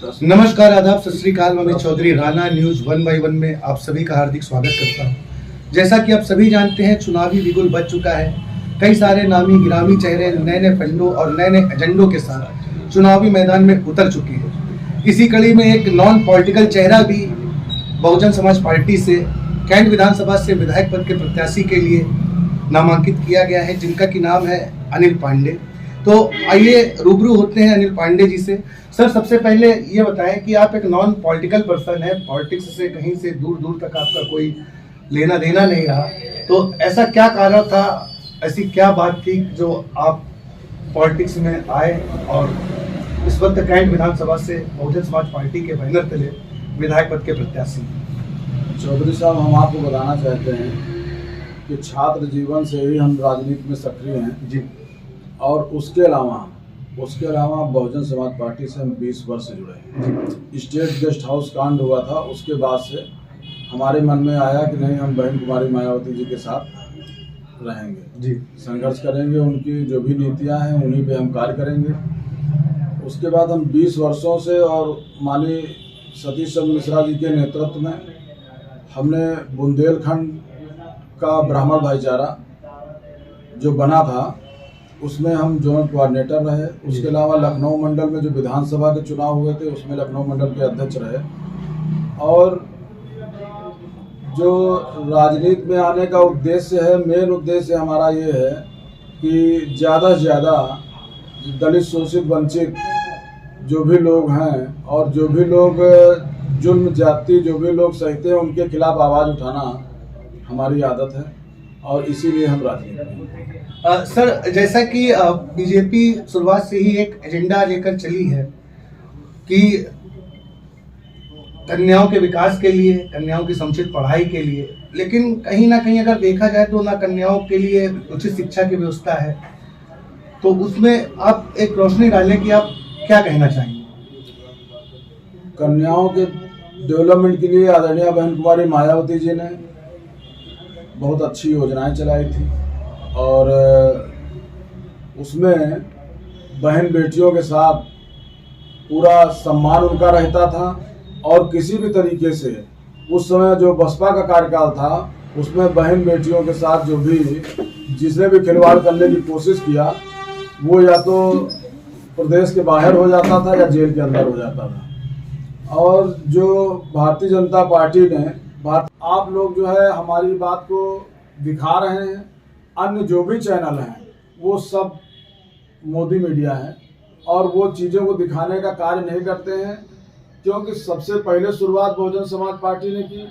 नमस्कार, आदाब, सत श्री अकाल। मैं चौधरी राणा न्यूज 1/1 में आप सभी का हार्दिक स्वागत करता हूं। जैसा कि आप सभी जानते हैं, चुनावी बिगुल बज चुका है। कई सारे नामी गिरामी चेहरे नए नए फंडों और नए नए एजेंडों के साथ चुनावी मैदान में उतर चुके हैं। इसी कड़ी में एक नॉन पॉलिटिकल चेहरा भी बहुजन समाज पार्टी से कैंट विधानसभा से विधायक पद के प्रत्याशी के लिए नामांकित किया गया है, जिनका की नाम है अनिल पांडे। तो आइए रूबरू होते हैं अनिल पांडे जी से। सर, सबसे पहले ये बताएं कि आप एक नॉन पॉलिटिकल पर्सन है, पॉलिटिक्स से कहीं से दूर दूर तक आपका कोई लेना देना नहीं रहा, तो ऐसा क्या कारण था, ऐसी क्या बात थी जो आप पॉलिटिक्स में आए और इस वक्त कैंट विधानसभा से बहुजन समाज पार्टी के बैनर तले विधायक पद के प्रत्याशी? चौधरी साहब, हम आपको बताना चाहते हैं कि छात्र जीवन से ही हम राजनीति में सक्रिय हैं जी, और उसके अलावा बहुजन समाज पार्टी से हम 20 वर्ष से जुड़े हैं। स्टेट गेस्ट हाउस कांड हुआ था, उसके बाद से हमारे मन में आया कि नहीं, हम बहन कुमारी मायावती जी के साथ रहेंगे जी, संघर्ष करेंगे, उनकी जो भी नीतियां हैं उन्हीं पे हम कार्य करेंगे। उसके बाद हम 20 वर्षों से और माननीय सतीश चंद्र मिश्रा जी के नेतृत्व में हमने बुंदेलखंड का ब्राह्मण भाईचारा जो बना था उसमें हम जोन कोऑर्डिनेटर रहे। उसके अलावा लखनऊ मंडल में जो विधानसभा के चुनाव हुए थे उसमें लखनऊ मंडल के अध्यक्ष रहे। और जो राजनीति में आने का उद्देश्य है, मेन उद्देश्य हमारा ये है कि ज़्यादा से ज़्यादा दलित, शोषित, वंचित जो भी लोग हैं और जो भी लोग जुल्म जाति जो भी लोग सहते हैं उनके खिलाफ आवाज़ उठाना हमारी आदत है और इसीलिए हम राजनीति में। सर, जैसा कि बीजेपी शुरुआत से ही एक एजेंडा लेकर चली है कि कन्याओं के विकास के लिए, कन्याओं की समुचित पढ़ाई के लिए, लेकिन कहीं ना कहीं अगर देखा जाए तो ना कन्याओं के लिए उचित शिक्षा की व्यवस्था है, तो उसमें आप एक रोशनी डालें कि आप क्या कहना चाहेंगे? कन्याओं के डेवलपमेंट के लिए आदरणीय बहन कुमारी मायावती जी ने बहुत अच्छी योजनाएं चलाई थी और उसमें बहन बेटियों के साथ पूरा सम्मान उनका रहता था। और किसी भी तरीके से उस समय जो बसपा का कार्यकाल था उसमें बहन बेटियों के साथ जो भी जिसने भी खिलवाड़ करने की कोशिश किया वो या तो प्रदेश के बाहर हो जाता था या जेल के अंदर हो जाता था। और जो भारतीय जनता पार्टी ने आप लोग जो है हमारी बात को दिखा रहे हैं, अन्य जो भी चैनल हैं वो सब मोदी मीडिया है और वो चीज़ों को दिखाने का कार्य नहीं करते हैं, क्योंकि सबसे पहले शुरुआत बहुजन समाज पार्टी ने की।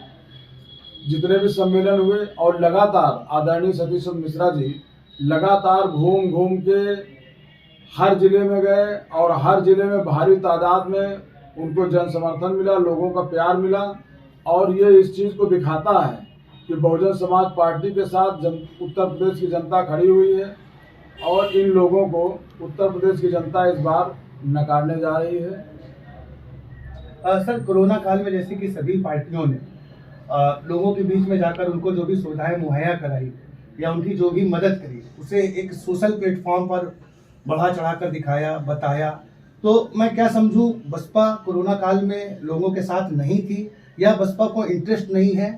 जितने भी सम्मेलन हुए और लगातार आदरणीय सतीश चंद्र मिश्रा जी लगातार घूम घूम के हर जिले में गए और हर जिले में भारी तादाद में उनको जन समर्थन मिला, लोगों का प्यार मिला। और ये इस चीज़ को दिखाता है कि बहुजन समाज पार्टी के साथ उत्तर प्रदेश की जनता खड़ी हुई है और इन लोगों को उत्तर प्रदेश की जनता इस बार नकारने जा रही है। सर, कोरोना काल में जैसे कि सभी पार्टियों ने लोगों के बीच में जाकर उनको जो भी सुविधाएं मुहैया कराई या उनकी जो भी मदद करी, उसे एक सोशल प्लेटफॉर्म पर बढ़ा चढ़ा कर दिखाया, बताया, तो मैं क्या समझूं, बसपा कोरोना काल में लोगों के साथ नहीं थी या बसपा को इंटरेस्ट नहीं है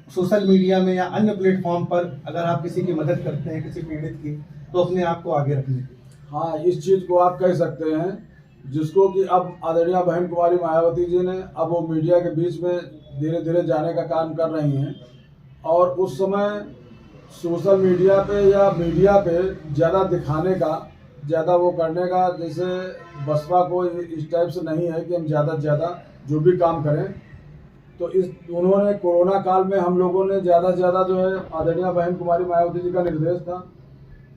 सोशल मीडिया में या अन्य प्लेटफॉर्म पर अगर आप किसी की मदद करते हैं, किसी पीड़ित की, तो अपने आप को आगे रखने की? हाँ, इस चीज़ को आप कह सकते हैं, जिसको कि अब आदरणीय बहन कुमारी मायावती जी ने अब वो मीडिया के बीच में धीरे धीरे जाने का काम कर रही हैं। और उस समय सोशल मीडिया पे या मीडिया पे ज़्यादा दिखाने का, ज़्यादा वो करने का, जैसे बसपा को इस टाइप से नहीं है कि हम ज़्यादा से ज़्यादा जो भी काम करें। तो उन्होंने कोरोना काल में हम लोगों ने ज़्यादा से ज़्यादा जो है आदरणीय बहन कुमारी मायावती जी का निर्देश था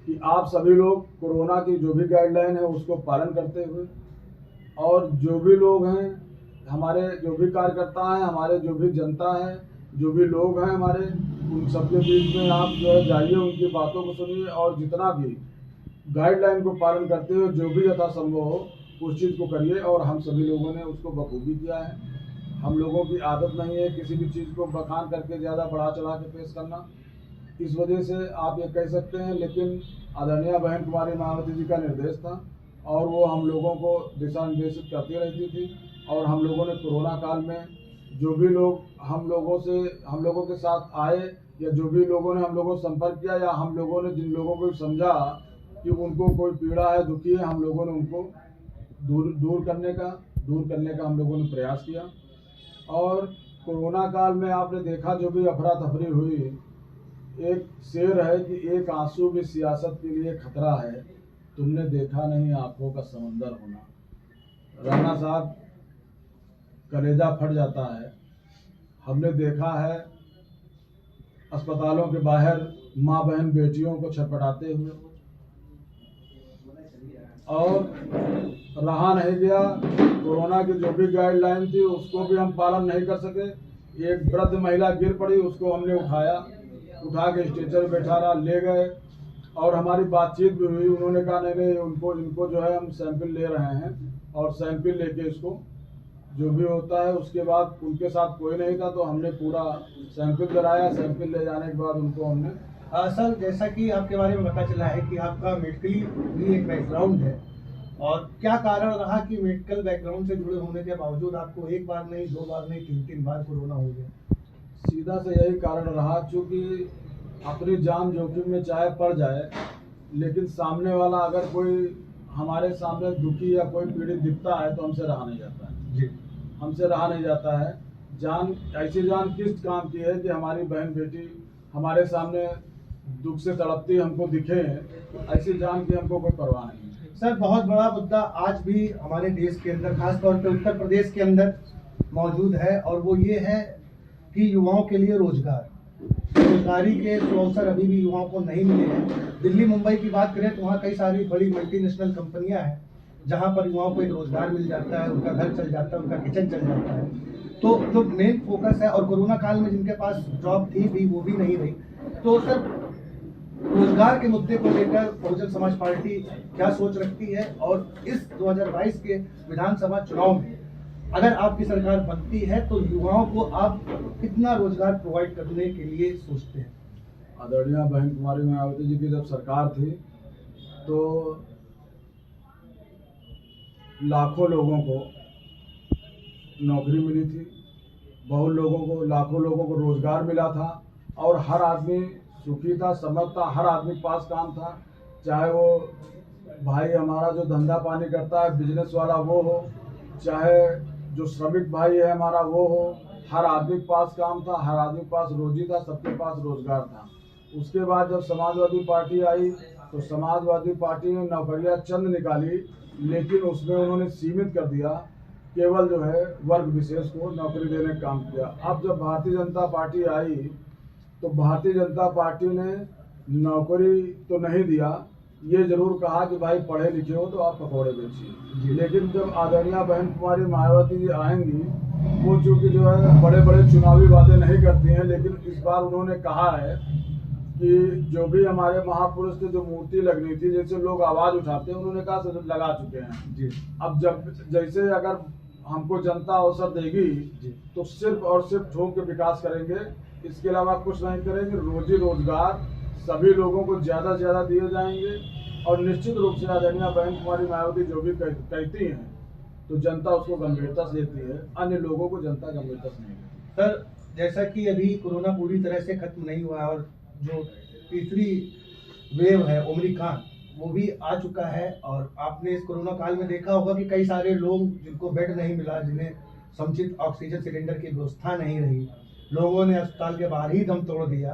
कि आप सभी लोग कोरोना की जो भी गाइडलाइन है उसको पालन करते हुए, और जो भी लोग हैं हमारे, जो भी कार्यकर्ता हैं हमारे, जो भी जनता है, जो भी लोग हैं हमारे, उन सबके बीच में आप जो है जाइए, उनकी बातों को सुनिए और जितना भी गाइडलाइन को पालन करते हुए जो भी यथासंभव हो उस चीज़ को करिए। और हम सभी लोगों ने उसको बखूबी किया है। हम लोगों की आदत नहीं है किसी भी चीज़ को बखान करके ज़्यादा बढ़ा चढ़ा के पेश करना, इस वजह से आप ये कह सकते हैं। लेकिन आदरणीय बहन कुमारी मायावती जी का निर्देश था और वो हम लोगों को दिशा निर्देशित करती रहती थी और हम लोगों ने कोरोना काल में जो भी लोग हम लोगों के साथ आए या जो भी लोगों ने हम लोगों से संपर्क किया या हम लोगों ने जिन लोगों को समझा कि उनको कोई पीड़ा है, दुखी है, हम लोगों ने उनको दूर करने का हम लोगों ने प्रयास किया। और कोरोना काल में आपने देखा जो भी अफरा तफरी हुई, एक शेर है कि एक आंसू भी सियासत के लिए खतरा है, तुमने देखा नहीं आंखों का समंदर होना। राणा साहब, कलेजा फट जाता है। हमने देखा है अस्पतालों के बाहर माँ बहन बेटियों को छटपटाते हुए, और रहा नहीं गया। कोरोना की जो भी गाइडलाइन थी उसको भी हम पालन नहीं कर सके। एक वृद्ध महिला गिर पड़ी, उसको हमने उठा के स्ट्रेचर में बैठा रहा, ले गए और हमारी बातचीत भी हुई। उन्होंने कहा नहीं इनको जो है हम सैंपल ले रहे हैं और सैंपल लेके इसको जो भी होता है। उसके बाद उनके साथ कोई नहीं था तो हमने पूरा सैंपल कराया। सैंपल ले जाने के बाद उनको हमने सर, जैसा कि आपके बारे में पता चला है कि आपका मेडिकली भी एक बैकग्राउंड है, और क्या कारण रहा कि मेडिकल बैकग्राउंड से जुड़े होने के बावजूद आपको एक बार नहीं, 2 बार नहीं, 3 बार कोरोना हो गया? सीधा से यही कारण रहा, चूँकि अपनी जान जोखिम में चाहे पड़ जाए, लेकिन सामने वाला अगर कोई हमारे सामने दुखी या कोई पीड़ित दिखता है तो हमसे रहा नहीं जाता है जी। हमसे रहा नहीं जाता है। ऐसी जान किस काम की है कि हमारी बहन बेटी हमारे सामने दुख से तड़पती हमको दिखे, ऐसी जान की हमको कोई परवाह नहीं है। सर, बहुत बड़ा मुद्दा आज भी हमारे देश के अंदर, खासतौर पर उत्तर प्रदेश के अंदर मौजूद है, और वो ये है कि युवाओं के लिए रोजगारी के अवसर अभी भी युवाओं को नहीं मिले हैं। दिल्ली मुंबई की बात करें तो वहाँ कई सारी बड़ी मल्टीनेशनल कंपनियां हैं जहाँ पर युवाओं को एक रोजगार मिल जाता है, उनका घर चल जाता है, उनका किचन चल जाता है। तो जो मेन फोकस है, और कोरोना काल में जिनके पास जॉब थी भी वो भी नहीं रही। तो सर, रोजगार के मुद्दे को लेकर बहुजन समाज पार्टी क्या सोच रखती है, और इस 2022 के विधानसभा चुनाव में अगर आपकी सरकार बनती है तो युवाओं को आप कितना रोजगार प्रोवाइड करने के लिए सोचते हैं? आदरणीय बहन कुमारी मायावती जी की जब सरकार थी तो लाखों लोगों को नौकरी मिली थी, लाखों लोगों को रोजगार मिला था, और हर आदमी सुखी था, समर्थ था, हर आदमी के पास काम था। चाहे वो भाई हमारा जो धंधा पानी करता है, बिजनेस वाला वो हो, चाहे जो श्रमिक भाई है हमारा वो हो, हर आदमी के पास काम था, हर आदमी के पास रोजी था, सबके पास रोजगार था। उसके बाद जब समाजवादी पार्टी आई तो समाजवादी पार्टी ने नौकरियां चंद निकाली, लेकिन उसमें उन्होंने सीमित कर दिया, केवल जो है वर्ग विशेष को नौकरी देने का काम किया। अब जब भारतीय जनता पार्टी आई तो भारतीय जनता पार्टी ने नौकरी तो नहीं दिया, ये जरूर कहा कि भाई पढ़े लिखे हो तो आप पकौड़े बेचिए। लेकिन जब आदरणीय बहन कुमारी मायावती जी आएंगी, वो चूँकि जो है बड़े बड़े चुनावी वादे नहीं करती हैं, लेकिन इस बार उन्होंने कहा है कि जो भी हमारे महापुरुष की जो मूर्ति लगनी थी, जैसे लोग आवाज उठाते हैं, उन्होंने कहा सब लगा चुके हैं जी। अब जैसे अगर हमको जनता अवसर देगी तो सिर्फ और सिर्फ ठोक के विकास करेंगे, इसके अलावा कुछ नहीं करेंगे। रोजी रोजगार सभी लोगों को ज्यादा से ज्यादा दिए जाएंगे, और निश्चित रूप से आदरणीय बहन कुमारी मायावती जो भी कहती हैं तो जनता उसको गंभीरता से लेती है, अन्य लोगों को जनता गंभीरता से नहीं लेती। सर, जैसा कि अभी कोरोना पूरी तरह से खत्म नहीं हुआ है, और जो तीसरी वेव है ओमिक्रॉन वो भी आ चुका है, और आपने इस कोरोना काल में देखा होगा कि कई सारे लोग जिनको बेड नहीं मिला, जिन्हें समुचित ऑक्सीजन सिलेंडर की व्यवस्था नहीं रही, लोगों ने अस्पताल के बाहर ही दम तोड़ दिया।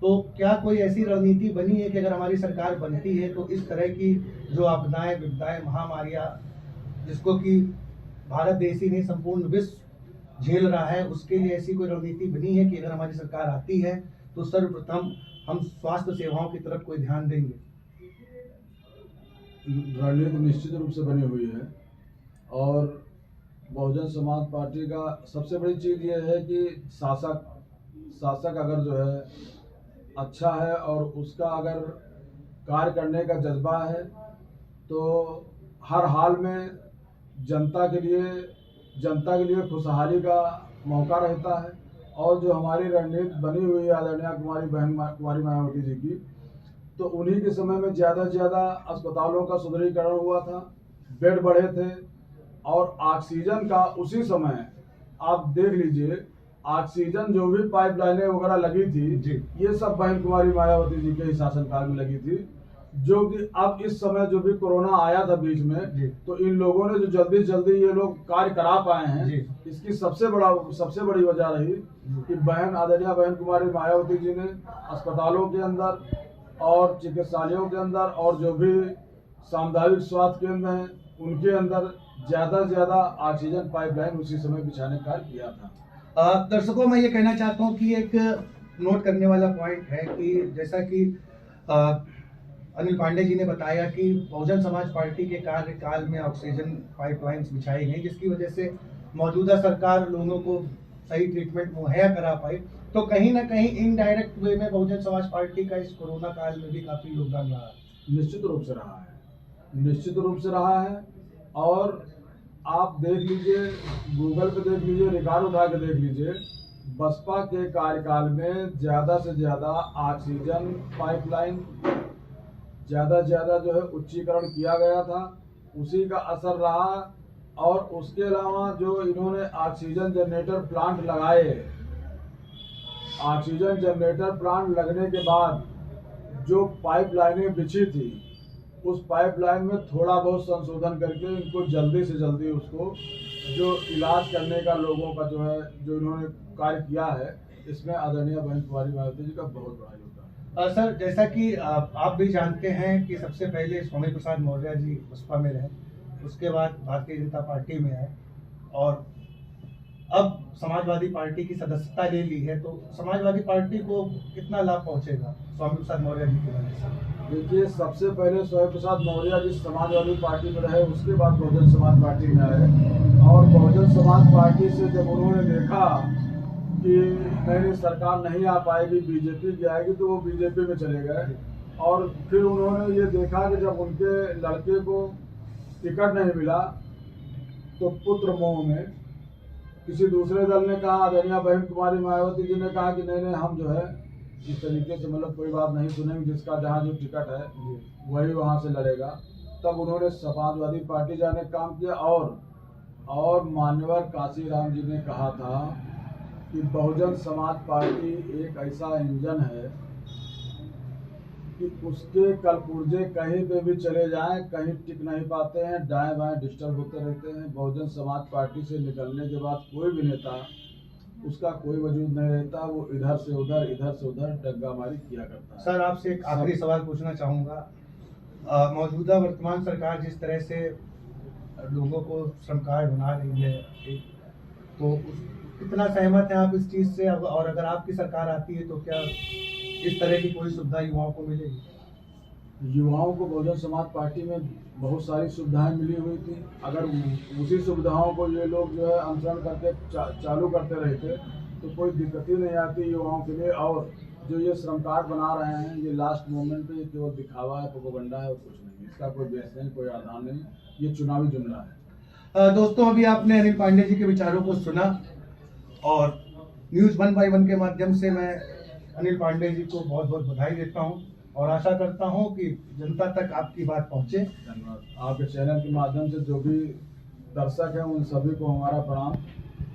तो क्या कोई ऐसी रणनीति बनी है कि अगर हमारी सरकार बनती है तो इस तरह की जो आपदाएं, विपदाएं, महामारियां, जिसको कि भारत देश ही नहीं संपूर्ण विश्व झेल रहा है, उसके लिए ऐसी कोई रणनीति बनी है कि अगर हमारी सरकार आती है तो सर्वप्रथम हम स्वास्थ्य सेवाओं की तरफ कोई ध्यान देंगे? रणनीति निश्चित रूप से बनी हुई है, और बहुजन समाज पार्टी का सबसे बड़ी चीज़ ये है कि शासक अगर जो है अच्छा है और उसका अगर कार्य करने का जज्बा है तो हर हाल में जनता के लिए खुशहाली का मौका रहता है। और जो हमारी रणनीति बनी हुई है आदरणीय कुमारी मायावती जी की, तो उन्हीं के समय में ज़्यादा से ज़्यादा अस्पतालों का सुदृढ़ीकरण हुआ था, बेड बढ़े थे, और ऑक्सीजन का उसी समय आप देख लीजिए, ऑक्सीजन जो भी पाइपलाइनें वगैरह लगी थी जी। ये सब बहन कुमारी मायावती जी के ही शासनकाल में लगी थी, जो कि अब इस समय जो भी कोरोना आया था बीच जी। में, तो इन लोगों ने जो जल्दी से जल्दी ये लोग कार्य करा पाए हैं, जी। इसकी सबसे बड़ी वजह रही कि आदरणीय बहन कुमारी मायावती जी ने अस्पतालों के अंदर और चिकित्सालयों के अंदर और जो भी सामुदायिक स्वास्थ्य केंद्र हैं उनके अंदर ज्यादा से ज्यादा ऑक्सीजन पाइपलाइन उसी समय बिछाने का कार्य किया था। दर्शकों, मैं ये कहना चाहता हूँ कि एक नोट करने वाला पॉइंट है कि जैसा कि अनिल पांडे जी ने बताया कि बहुजन समाज पार्टी के कार्यकाल में ऑक्सीजन पाइपलाइंस बिछाई गई, जिसकी वजह से मौजूदा सरकार लोगों को सही ट्रीटमेंट मुहैया करा पाई। तो कहीं ना कहीं इनडायरेक्ट वे में बहुजन समाज पार्टी का इस कोरोना काल में भी काफी योगदान रहा है। निश्चित रूप से रहा है, निश्चित रूप से रहा है। और आप देख लीजिए, गूगल पे देख लीजिए, रिकॉर्ड उठा के देख लीजिए, बसपा के कार्यकाल में ज्यादा से ज्यादा ऑक्सीजन पाइपलाइन ज्यादा से ज्यादा जो है उच्चीकरण किया गया था, उसी का असर रहा। और उसके अलावा जो इन्होंने ऑक्सीजन जनरेटर प्लांट लगाए, ऑक्सीजन जनरेटर प्लांट लगने के बाद जो पाइपलाइनें बिछी थी, उस पाइपलाइन में थोड़ा बहुत संशोधन करके इनको जल्दी से जल्दी उसको जो इलाज करने का लोगों का जो है जो इन्होंने कार्य किया है, इसमें आदरणीय बहन कुमारी मायावती जी का बहुत बड़ा योगदान है। सर, जैसा कि आप भी जानते हैं कि सबसे पहले स्वामी प्रसाद मौर्य जी बसपा में रहे, उसके बाद भारतीय जनता पार्टी में आए और अब समाजवादी पार्टी की सदस्यता ले ली है। तो समाजवादी पार्टी को कितना लाभ पहुंचेगा स्वामी प्रसाद मौर्य जी की वजह से? देखिए, सबसे पहले स्वामी प्रसाद मौर्य जी समाजवादी पार्टी में रहे, उसके बाद बहुजन समाज पार्टी में आए। और बहुजन समाज पार्टी से जब उन्होंने देखा कि नई सरकार नहीं आ पाएगी, बीजेपी की आएगी, तो वो बीजेपी में चले गए। और फिर उन्होंने ये देखा कि जब उनके लड़के को टिकट नहीं मिला, तो पुत्र मोह में किसी दूसरे दल ने कहा, आदरणीय बहन कुमारी मायावती जी ने कहा कि नहीं, हम जो है इस तरीके से मतलब कोई बात नहीं सुनेंगे, जिसका जहाँ जो टिकट है वही वहाँ से लड़ेगा। तब उन्होंने समाजवादी पार्टी जाने का काम किया। और मान्यवर काशीराम जी ने कहा था कि बहुजन समाज पार्टी एक ऐसा इंजन है कि उसके कलपुर्जे कहीं पे भी चले जाएं, कहीं टिक नहीं पाते हैं, दाएं बाएं डिस्टर्ब होते रहते हैं। बहुजन समाज पार्टी से निकलने के बाद कोई भी नेता, उसका कोई वजूद नहीं रहता, वो इधर से उधर डग्गामारी किया करता है। सर, आपसे एक आखिरी सवाल पूछना चाहूँगा। मौजूदा वर्तमान सरकार जिस तरह से लोगों को श्रम कार्ड बना रही है, तो कितना सहमत है आप इस चीज़ से? और अगर आपकी सरकार आती है तो क्या इस तरह की कोई सुविधा युवाओं को मिलेगी? युवाओं को बहुजन समाज पार्टी में बहुत सारी सुविधाएं मिली हुई थी। अगर उसी सुविधाओं को ये लोग जो है अनुसरण करके चालू करते रहते तो कोई दिक्कत ही नहीं आती युवाओं के लिए। और जो ये श्रम कार्ड बना रहे हैं, ये लास्ट मोमेंट पे ये केवल दिखावा है, प्रोपेगेंडा है और कुछ नहीं। इसका कोई बेस नहीं, कोई आधार नहीं, ये चुनावी जुमला है। दोस्तों, अभी आपने अनिल पांडे जी के विचारों को सुना और न्यूज़ 1 by 1 के माध्यम से मैं अनिल पांडे जी को बहुत बहुत बधाई देता हूं और आशा करता हूं कि जनता तक आपकी बात पहुंचे। धन्यवाद। आपके चैनल के माध्यम से जो भी दर्शक हैं उन सभी को हमारा प्रणाम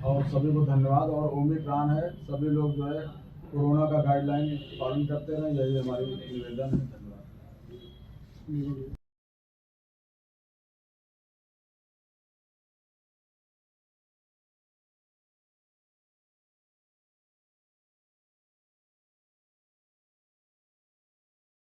और सभी को धन्यवाद। और ओमिक्रॉन है, सभी लोग जो है कोरोना का गाइडलाइन पालन करते रहें, यही हमारी निवेदन है। धन्यवाद।